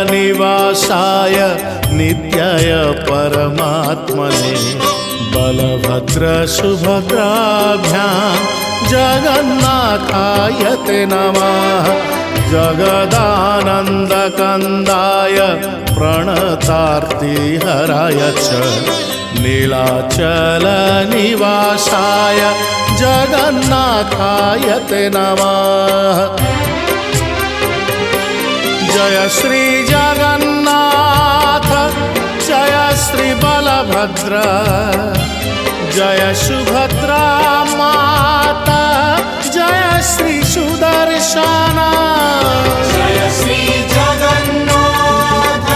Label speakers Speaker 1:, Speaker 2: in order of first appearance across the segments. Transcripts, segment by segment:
Speaker 1: निवासाय नित्याय परमात्मने बलभद्र सुभद्राभ्यां जगन्नाथाय ते नमः। जगदानन्दकन्दाय प्रणतार्तिहराय च नीलाचलनिवासाय जगन्नाथाय ते नमः। जय श्री जगन्नाथ जय श्री बलभद्र जय सुभद्रा माता जय श्री सुदर्शन।
Speaker 2: जय श्री जगन्नाथ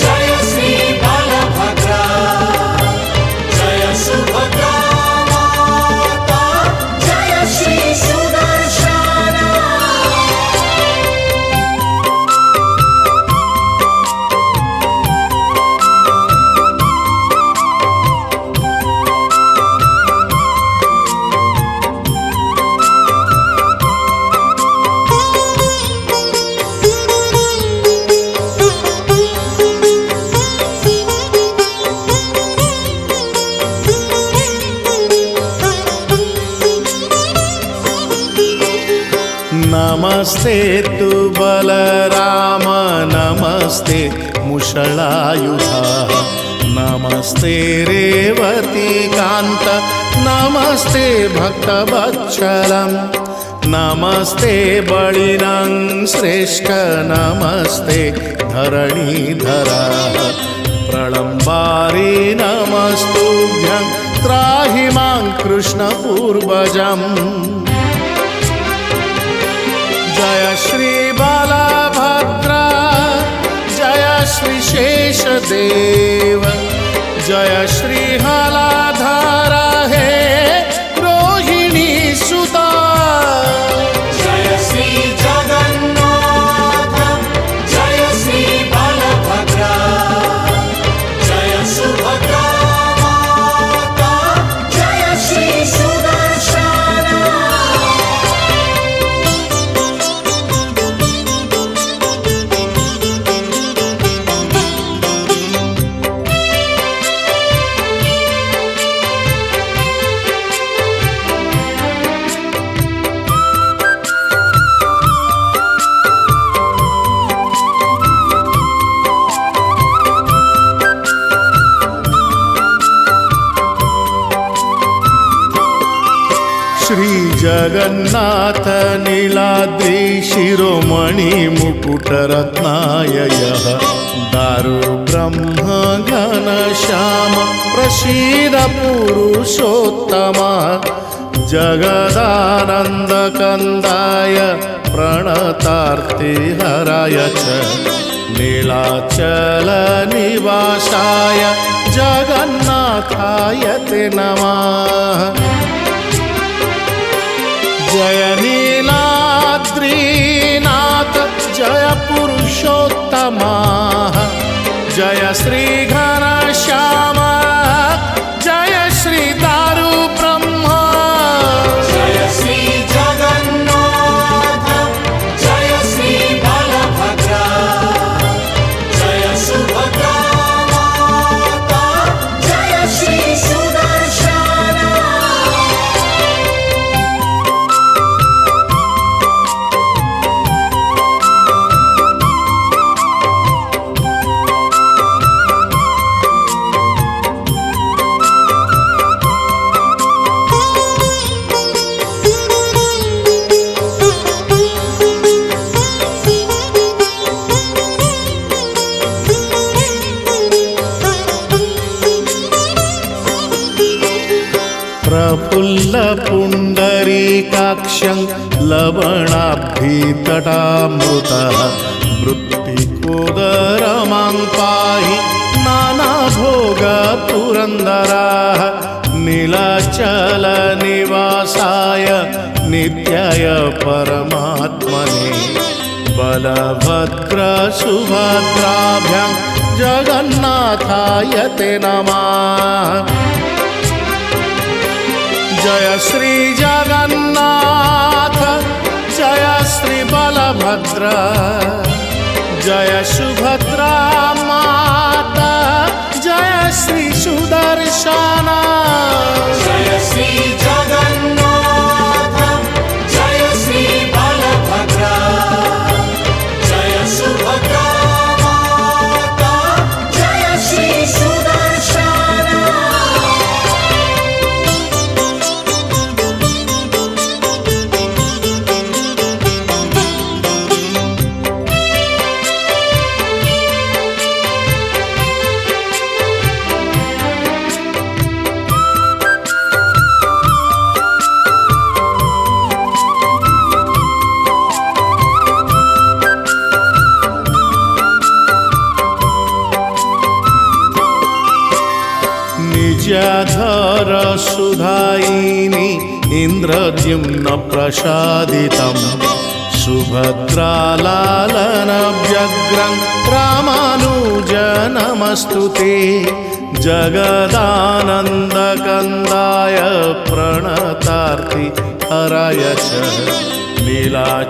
Speaker 2: जय श्री बलभद्र जय सुभद्रा माता जय श्री सुदर्शन।
Speaker 1: नमस्ते तु बलराम नमस्ते मुषलायुधा नमस्ते रेवतीकान्त नमस्ते भक्तवत्सलं नमस्ते बलिनं श्रेष्ठ नमस्ते धरणीधरा प्रलम्बारी नमस्तुभ्यं त्राहि मां कृष्णपूर्वजम्। जय श्री बलभद्र जय श्री शेषदेव जय श्री हलाधर हे रोहिणी सुता।
Speaker 2: जय श्री जगन्नाथ जय श्री बलभद्र जय सुभद्रा माता जय श्री सुदर्शन।
Speaker 1: श्री जगन्नाथ नीलाद्रि शिरोमणि मुकुटरत्नाययः दारु ब्रह्म घनश्याम प्रसीद पुरुषोत्तमः जगदानन्दकन्दाय प्रणतार्तिहराय च नीलाचलनिवासाय जगन्नाथाय ते नमः। जय नीलाद्रीनाथ जय पुरुषोत्तमा जय श्री घनश्याम जय श्री दारु ब्रह्म।
Speaker 2: जय श्री जगन्नाथ जय श्री बलभद्र जय सुभद्रा माता जय श्री सुदर्शन।
Speaker 1: प्रफुल्ल पुण्डरीकाक्षं लवणाब्धितटामृतः मृत्तिकोदरमां पाहि नानाभोगपुरन्दरः नीलाचलनिवासाय निवासाय नित्याय परमात्मने बलभद्र सुभद्राभ्यां जगन्नाथाय ते नमः। जय श्री जगन्नाथ जय श्री बलभद्र जय सुभद्रा माता जय श्री सुदर्शन।
Speaker 2: जय श्री जगन्नाथ जय श्री बलभद्र जय सुभद्रा माता जय श्री सुदर्शन।
Speaker 1: निजाधर सुधायिनी इन्द्रद्युम्न प्रसादितं सुभद्रालालनव्यग्रं रामानुजनमस्तुते। जगदानन्दकन्दाय प्रणतार्ति हराय च नीलाचलनिवासाय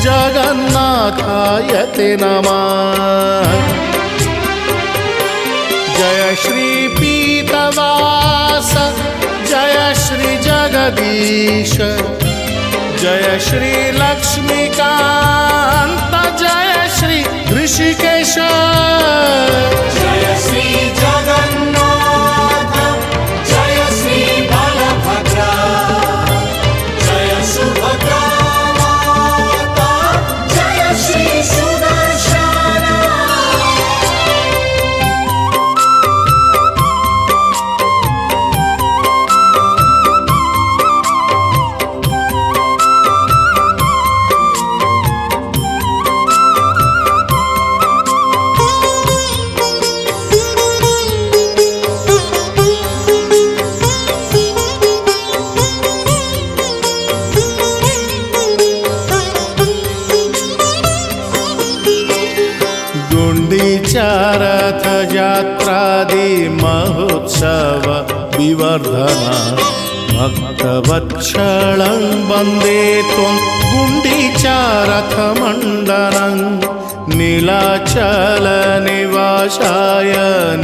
Speaker 1: जगन्नाथाय ते नमः। जय श्री पीतवास जय श्री जगदीश जय श्री लक्ष्मीकांत जय श्री ऋषिकेश।
Speaker 2: जय श्री जगन्नाथ जय श्री बलभद्र जय सुभद्रा माता जय श्री सुदर्शन।
Speaker 1: गुण्डीचारथ यात्रादि महोत्सव विवर्धना भक्तवत्सलं वन्दे त्वं गुण्डीचारथमण्डलं नीलाचलनिवासाय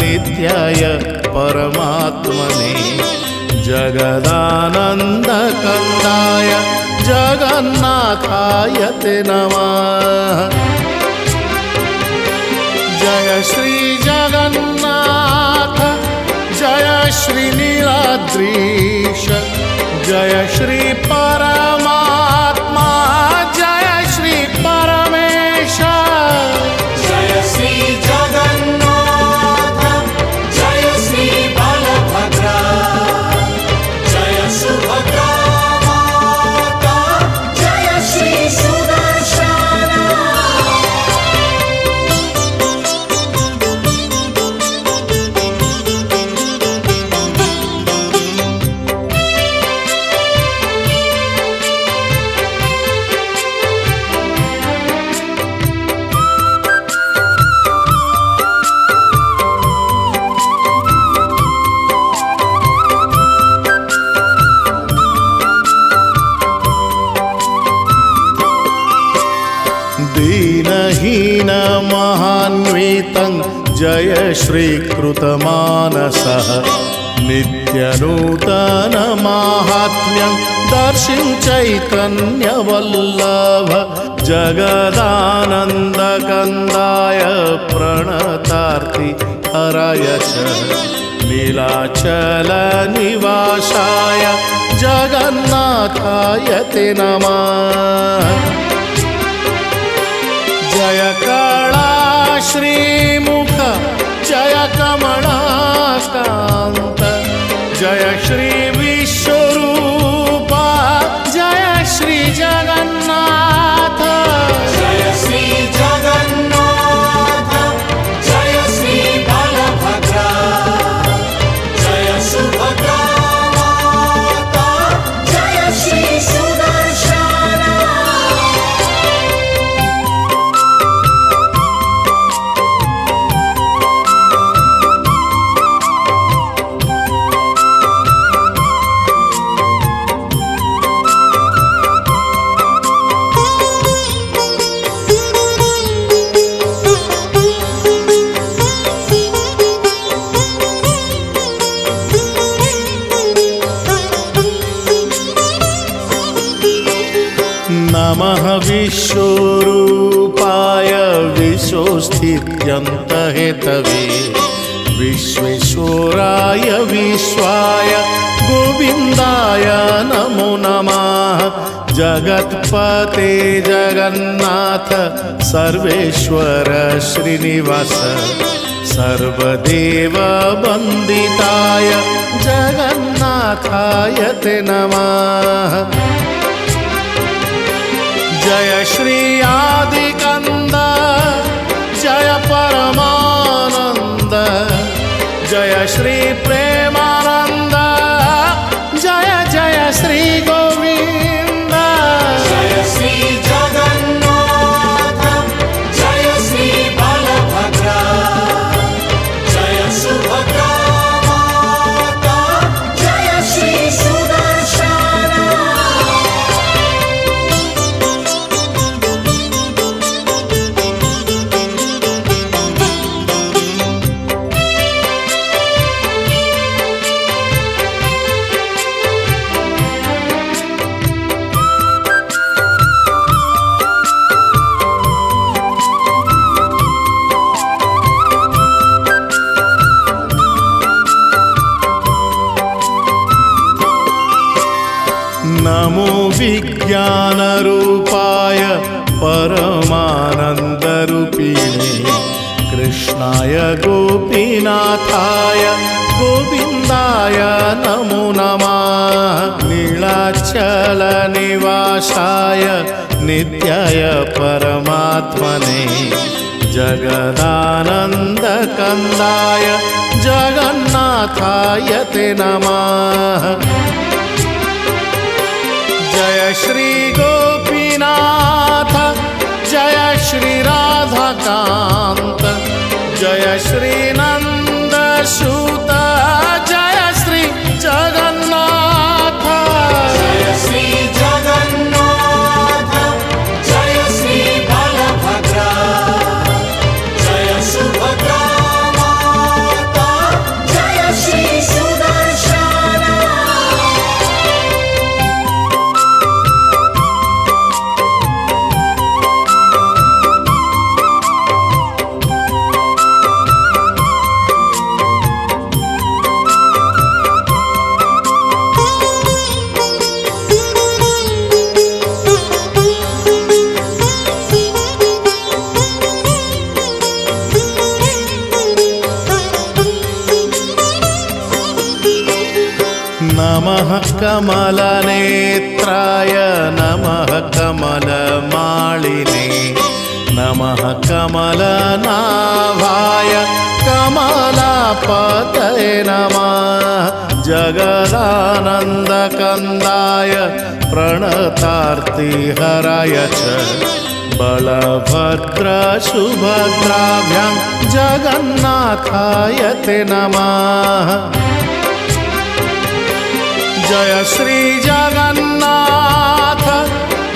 Speaker 1: नित्याय परमात्मने जगदानन्दकन्दाय जगन्नाथाय ते नमः। जय श्री जगन्नाथ जय श्री नीलाद्रीश जय श्री परमात्मा जय श्री परमेश।
Speaker 2: जय श्री जगन्नाथ जय श्री बलभद्र जय सुभद्रा माता जय श्री सुदर्शन।
Speaker 1: दीनहीन महान्वितं जय श्रीकृतमानसः नित्यनूतनमाहात्म्यं दर्शिं चैतन्यवल्लभ जगदानन्दकन्दाय प्रणतार्ति हराय च नीलाचलनिवासाय जगन्नाथाय ते नमः। जय कला श्रीमुख जय कमलाकांत जय श्री विश्वरूप जय श्री जगन्नाथ।
Speaker 2: जय श्री जगन्नाथ जय श्री बलभद्र जय सुभद्रा
Speaker 1: नमः विश्वरूपाय विश्वस्थित्यन्तहेतवे विश्वेश्वराय विश्वाय गोविन्दाय नमो नमः। जगत्पते जगन्नाथ सर्वेश्वर श्रीनिवास सर्वदेववन्दिताय जगन्नाथाय ते नमः। जय श्री आदिकन्द जय परमानन्द जय श्री प्रेमानन्द जय जय श्री गोविन्द।
Speaker 2: जय श्री जगन्नाथ जय श्री बलभद्र जय सुभद्रा माता जय श्री सुदर्शन।
Speaker 1: नमो विज्ञानरूपाय परमानन्दरूपिणे कृष्णाय गोपीनाथाय गोविन्दाय नमो नमः। नीलाचलनिवासाय नित्याय परमात्मने जगदानन्दकन्दाय जगन्नाथाय ते नमः। जय श्री गोपीनाथ जय श्री राधाकांत जय श्री नंदसूत जय श्री जगन्नाथ।
Speaker 2: जय श्री जगन्नाथ जय श्री बलभद्र जय सुभद्रा माता जय श्री सुदर्शन।
Speaker 1: नमः कमलनेत्राय नमः कमलमालिने नमः कमलनाभाय कमलापतये नमः। जगदानन्दकन्दाय प्रणतार्तिहराय च बलभद्र सुभद्राभ्यां जगन्नाथाय ते नमः। जय श्री जगन्नाथ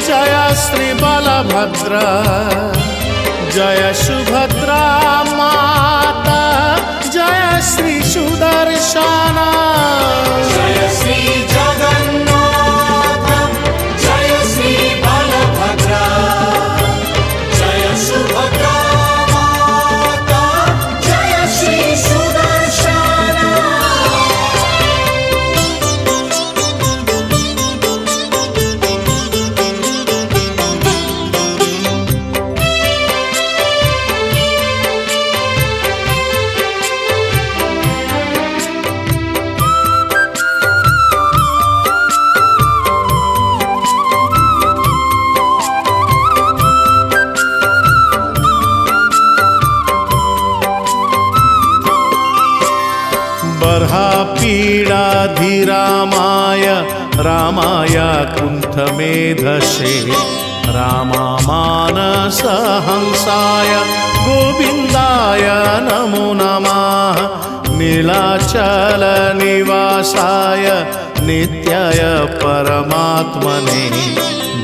Speaker 1: जय श्री बलभद्र जय सुभद्रा माता जय श्री सुदर्शन।
Speaker 2: जय श्री जगन्नाथ जय श्री बलभद्र जय सुभद्रा माता जय श्री सुदर्शन।
Speaker 1: पीडाधिरामाय रामाय कुण्ठमेधसे रामामानसहंसाय गोविन्दाय नमो नमः। नीलाचलनिवासाय नित्याय परमात्मने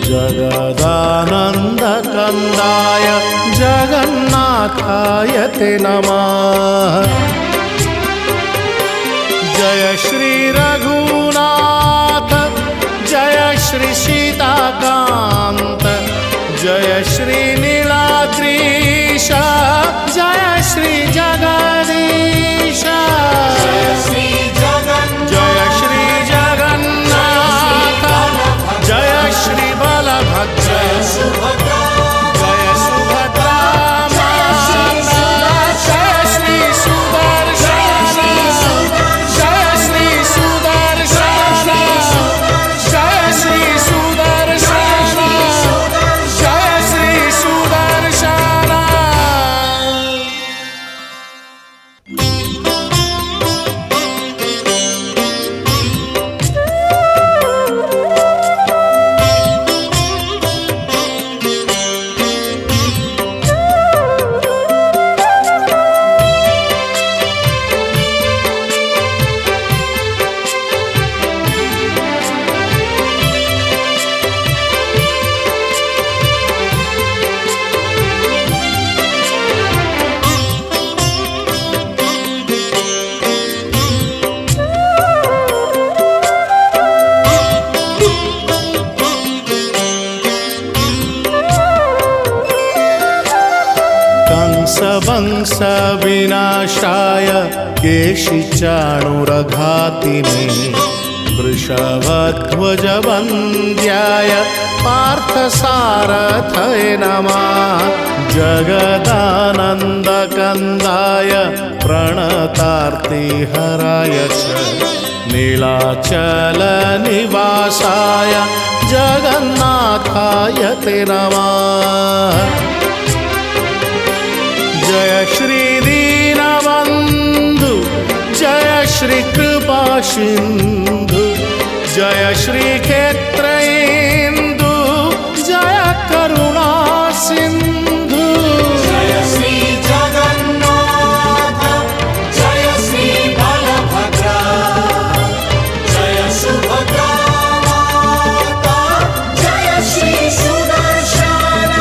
Speaker 1: जगदानन्दकन्दाय जगन्नाथाय ते नमः। जय श्री रघुनाथ जय श्री सीताकांत श्री नीलाद्रीश जय श्री जगदीश
Speaker 2: जय श्री जगन्नाथ
Speaker 1: जय श्री जगन्नाथ जय श्री बलभद्र
Speaker 2: जय सुभद्रा
Speaker 1: जय सुभद्रा माता जय श्री सुदर्शन जय श्री सुदर्शन जय श्री सुदर्शन जय श्री सुदर्शन कंसवंश विनाशाय केशिचाणुरघातिने वृषभध्वजवन्द्याय पार्थसारथये नमः जगदानन्दकन्दाय प्रणतार्तिहराय च नीलाचलनिवासाय जगन्नाथाय ते नमः जय श्री दीनबन्धु जय श्री कृपा सिन्धु जय श्री क्षेत्रेन्दु जय करुणा सिन्धु
Speaker 2: जय श्री जगन्नाथ जय श्री बलभद्र जय सुभद्रा माता जय श्री सुदर्शन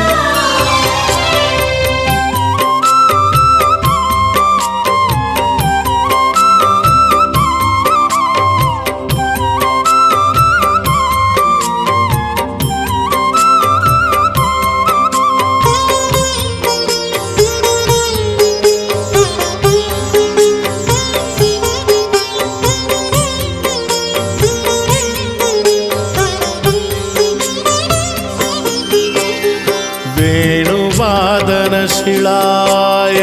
Speaker 1: वेणुवादनशिलाय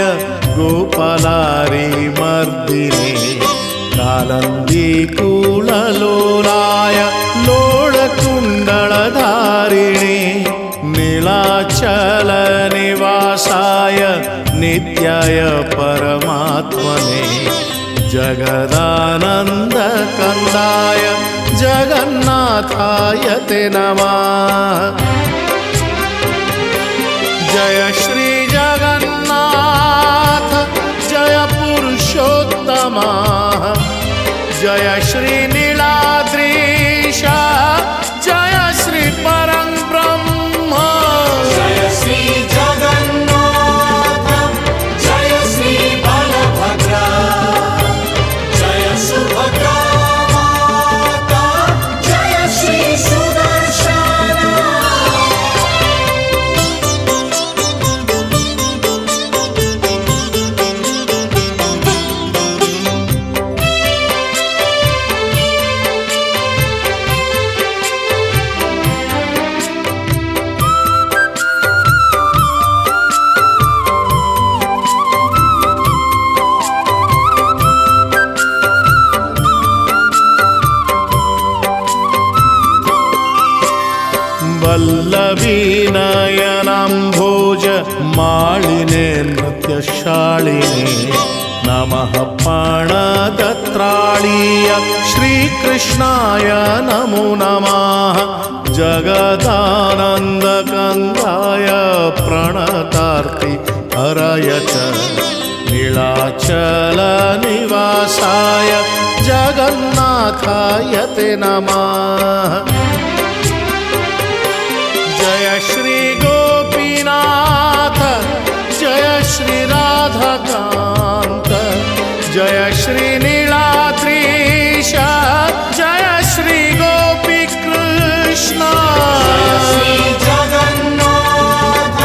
Speaker 1: गोपालारी मर्दिने कालन्दीकूललोलाय लोळकुण्डलधारिणे नीलाचलनिवासाय नित्याय परमात्मने जगदानन्दकन्दाय जगन्नाथाय ते नमः जय श्री जगन्नाथ जय पुरुषोत्तम जय श्री नीलाद्रीश जय श्री परं ब्रह्म
Speaker 2: जय श्री जगन्नाथ जय श्री बलभद्र जय सुभद्रा माता जय श्री सुदर्शन
Speaker 1: वल्लवीनयनाम्भोज मालिने नृत्यशालिने नमः प्राणदत्राळीय श्रीकृष्णाय नमो नमः जगदानन्दकन्दाय प्रणतार्ति हराय च नीलाचलनिवासाय जगन्नाथाय ते नमः जय श्री गोपीनाथ जय श्री राधाकांत जय श्री नीलाद्रीश जय श्री गोपी कृष्ण
Speaker 2: जय श्री जगन्नाथ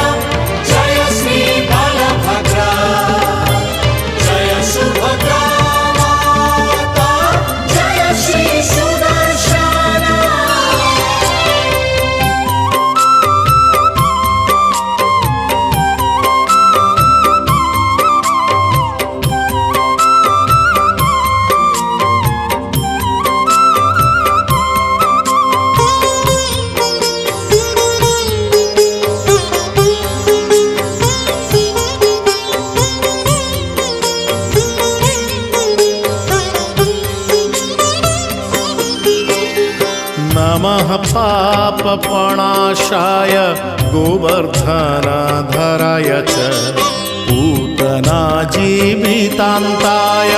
Speaker 1: नमः पापपणाशाय गोवर्धनधराय च पूतनाजीवितान्ताय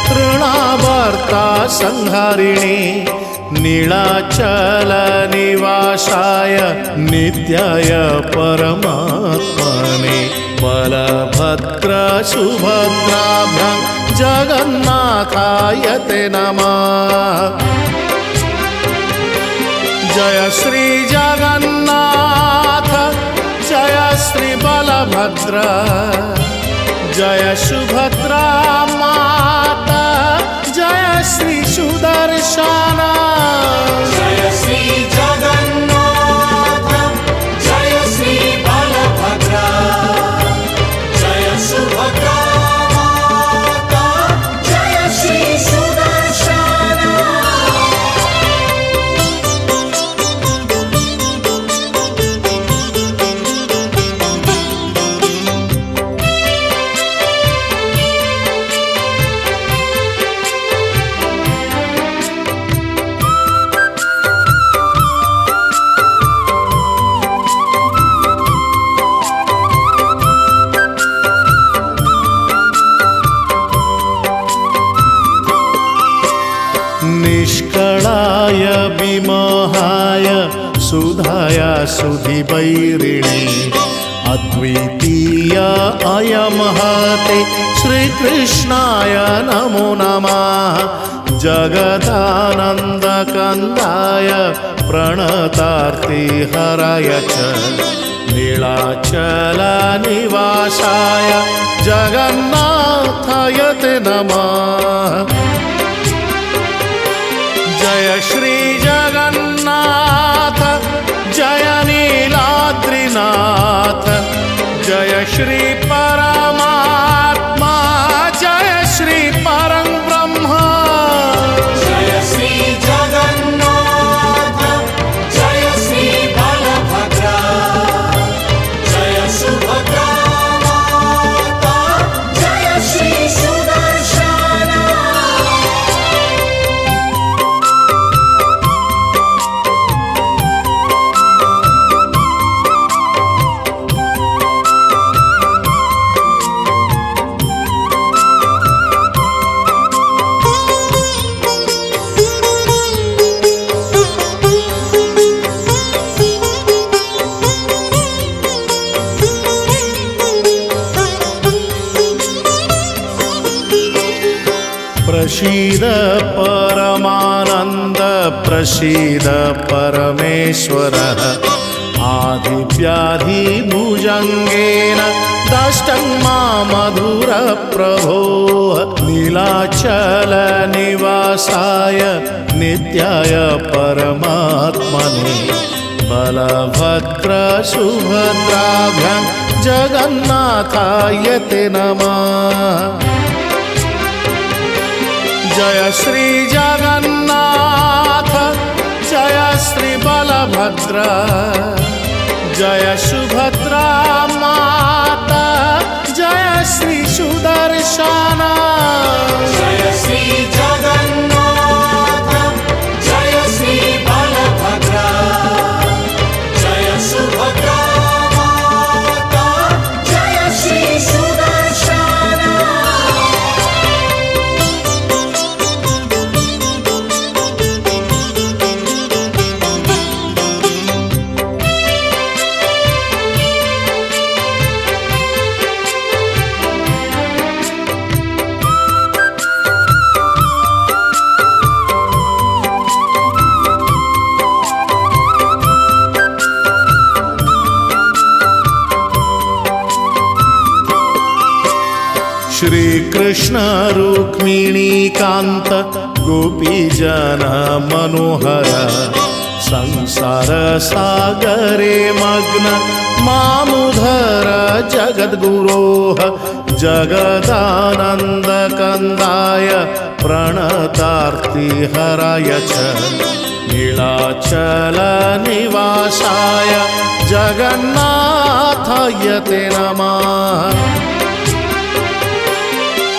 Speaker 1: तृणावर्ता संहारिणे नीलाचलनिवासाय नित्याय परमात्मने बलभद्रसुभद्राभ्यां जगन्नाथाय ते नमः। जय श्री जगन्नाथ जय श्री बलभद्र जय सुभद्रा माता जय श्री सुदर्शन।
Speaker 2: जय श्री जगन्नाथ जय श्री बलभद्र जय सुभद्रा माता जय श्री सुदर्शन।
Speaker 1: निष्कळाय विमोहाय सुधाया सुधिवैरिणे अद्वितीय अयं हते श्रीकृष्णाय नमो नमः। जगदानन्दकन्दाय प्रणतार्तिहराय च नीलाचलनिवासाय जगन्नाथाय ते नमः। जय श्री जगन्नाथ जय नीलाद्रिनाथ जय श्री परमात्मा जय श्री परं ब्रह्म।
Speaker 2: जय श्री जगन्नाथ जय श्री बलभद्र जय सुभद्रा माता जय श्री सुदर्शन।
Speaker 1: प्रसीद परमानन्द प्रसीद परमेश्वरः आदिव्याधिभुजङ्गेन दष्टं मामधुरप्रभोः नीलाचलनिवासाय नित्याय परमात्मने बलभद्रसुभद्राभ्यां जगन्नाथाय ते नमः। जय श्री जगन्नाथ जय श्री बलभद्र जय सुभद्रा माता जय श्री सुदर्शन।
Speaker 2: जय श्री जगन्नाथ जय श्री बलभद्र जय सुभद्रा माता जय श्री सुदर्शन।
Speaker 1: श्री कृष्ण रुक्मिणी कांत गोपीजन मनोहर संसार सागरे मग्न मामुधर जगद्गुरोः जगदानंद कंदाय प्रणतार्तिहराय च नीलाचल निवासाय जगन्नाथाय ते नमः।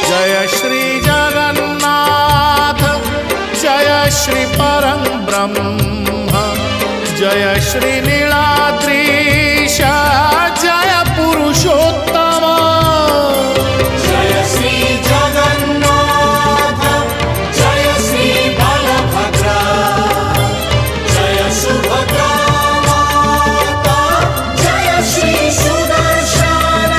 Speaker 1: जय श्री जगन्नाथ जय श्री परं ब्रह्म जय श्री नीलाद्रीश जय पुरुषोत्तम
Speaker 2: जय श्री जगन्नाथ जय श्री बलभद्र जय सुभद्रा माता जय श्री सुदर्शन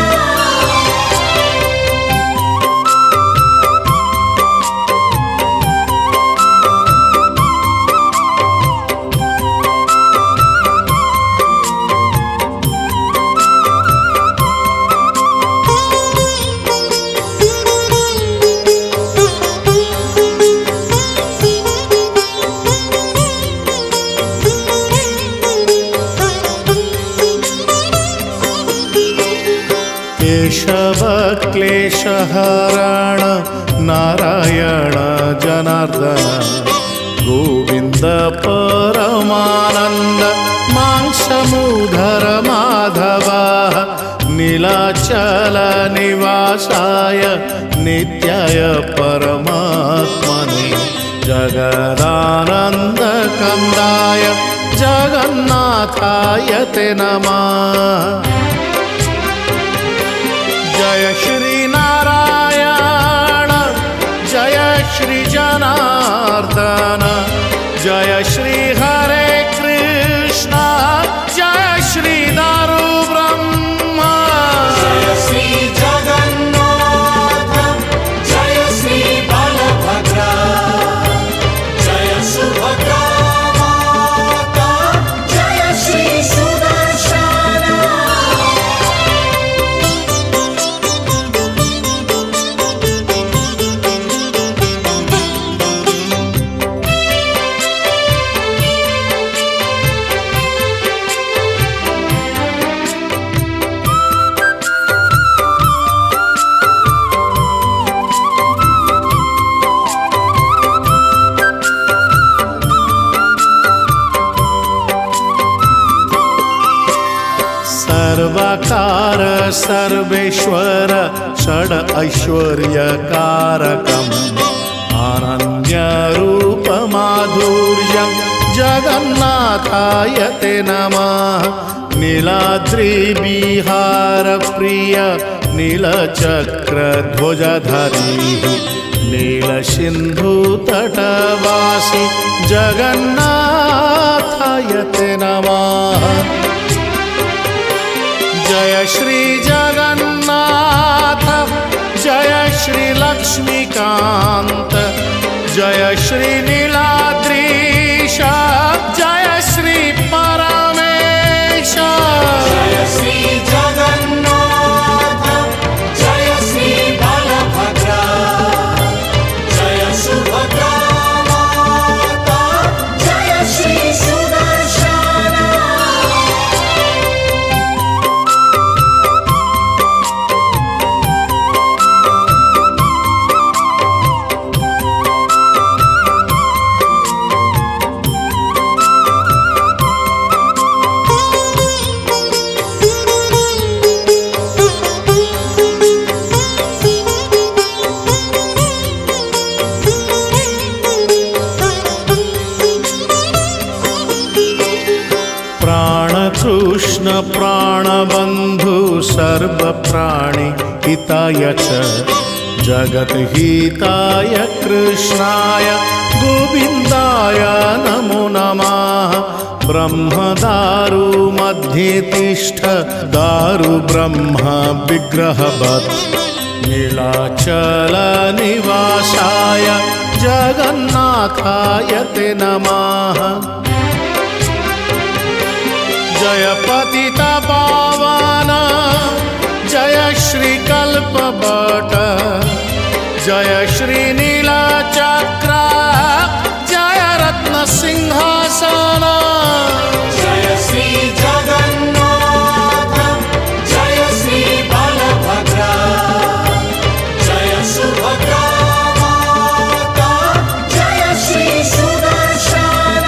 Speaker 1: केशव क्लेशहरण नारायण जनार्दन गोविंद परमानंद मांसमूधर माधव नीलाचल निवासाय नित्याय परमात्मने जगदानंद कंदाय जगन्नाथाय ते नमः। जय श्री नारायण जय श्री जनार्दन जय श्री हरे कृष्ण जय श्री दारु ब्रह्म
Speaker 2: जय श्री जगन्नाथ जय श्री बलभद्र जय सुभद्रा माता जय श्री सुदर्शन
Speaker 1: सर्वकार सर्वेश्वर षड ऐश्वर्यकारकम् अनन्य रूप माधुर्यं जगन्नाथाय ते नमः। नीलाद्रि विहार प्रिय नीलचक्रध्वजधारी नीलसिन्धु तटवासी जगन्नाथाय ते नमः। जय श्री जगन्नाथ जय श्री लक्ष्मीकांत जय श्री नीलाद्रीश जय श्री परमेश
Speaker 2: जय श्री जगन्नाथ जय श्री बलभद्र जय सुभद्रा माता जय श्री सुदर्शन
Speaker 1: कृष्ण प्राणबंधु सर्वप्राणि हिताय च जगत हिताय कृष्णाय गोविंदाय नमो नमः। ब्रह्मदारु मध्ये तिष्ठ दारु ब्रह्म विग्रहवत् नीलाचल निवासाय जगन्नाथाय ते नमः। जय पतित पावन जय श्री कल्पवट जय श्री नीलचक्र जय रत्न सिंहासन
Speaker 2: जय श्री जगन्नाथ जय श्री बलभद्र जय सुभद्रा माता जय श्री सुदर्शन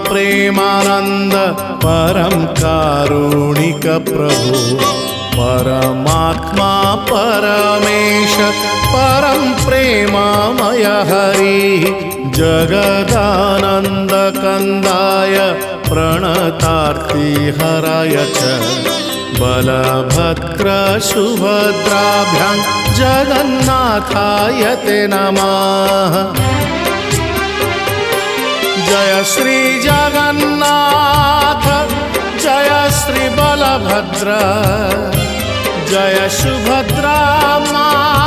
Speaker 1: प्रेमानंद परम कारुणिक प्रभु परमात्मा परमेश परम प्रेममय हरि जगदानंद कंदाय प्रणतार्ति हराय च बलभद्र सुभद्राभ्यां जगन्नाथाय ते नमः। जय श्री जगन्नाथ जय श्री बलभद्र जय सुभद्रा माँ